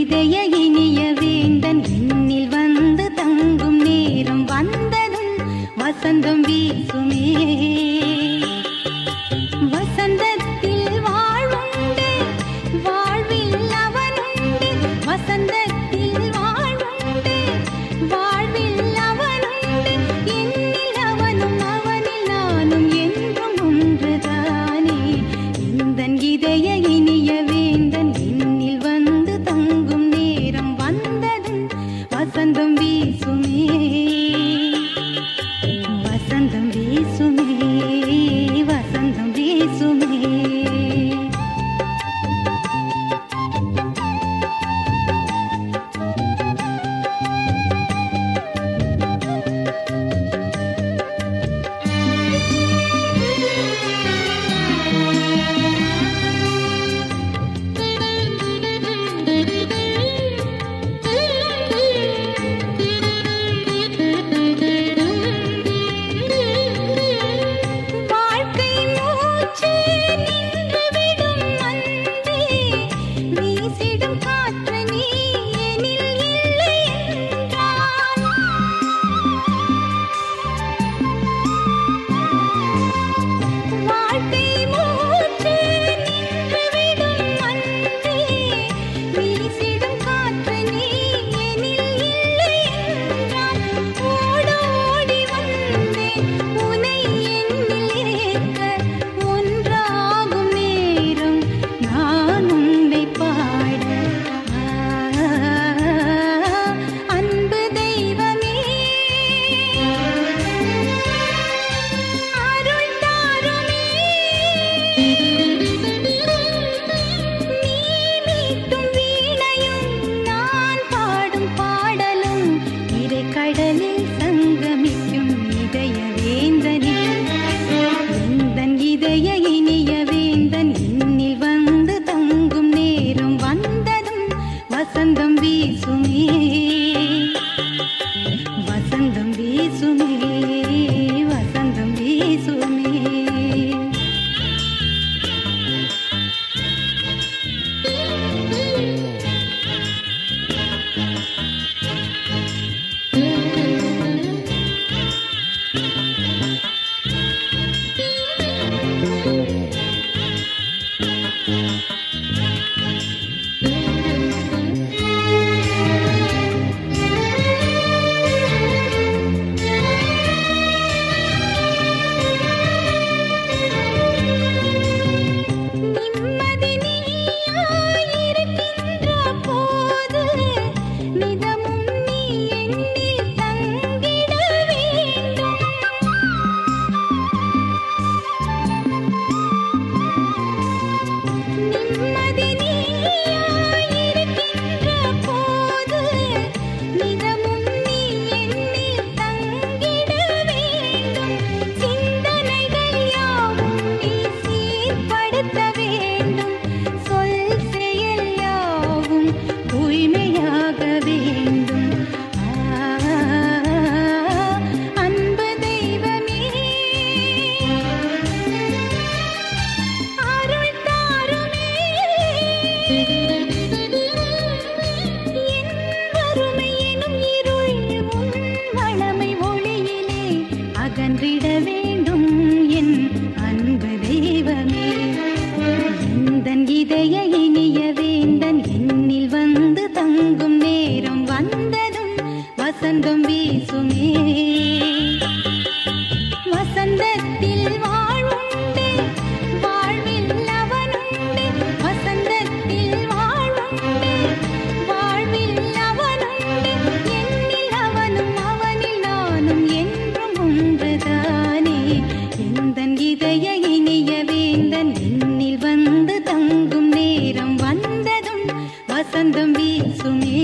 இதய இனிய வேந்தன் என்னில் வந்து தங்கும் நேரம் வந்ததும் வசந்தம் வீசுமே. வசந்தத்தில் வாழ்வுண்டு, வாழ்வில் அவனுண்டு. வசந்தத்தில் வாழ்வுண்டு, வாழ்வில் அவனுண்டு. என்னில் அவனும் அவனில் நானும் என்றும் ஒன்றுதானே. எந்தன் இதய இனிய வேந்தன் என்னில் வந்து தங்கும் நேரம் வந்ததும் வசந்தம் வீசுமே. வசந்தம் வீசுமே, வசந்தம் வீசுமே. கடலில் சங்கமிக்கும் இதய வேந்தனே, எந்தன் இதய இனிய வேந்தன் என்னில் வந்து தங்கும் நேரம் வந்ததும் வசந்தம் வீசுமே. வசந்தம் வீசுமே, வசந்தம் வீசுமே. அகன்றிட வேண்டும் என் அன்பு தெய்வமே, எந்தன் இதய இனிய வேந்தன் என்னில் வந்து தங்கும் நேரம் வந்ததும் வசந்தம் வீசுமே. வசந்தத்தில் வாழ்வுண்டு, வாழ்வில் அவனுண்டு. வசந்தத்தில் வாழ்வுண்டு, வாழ்வில் அவனுண்டு. என்னில் அவனும் அவனில் நானும் என்றும் ஒன்றுதானே. எந்தன் இதய இனிய வேந்தன் என்னில் வந்து தங்கும் நேரம் வந்ததும் வசந்தம் வீசுமே.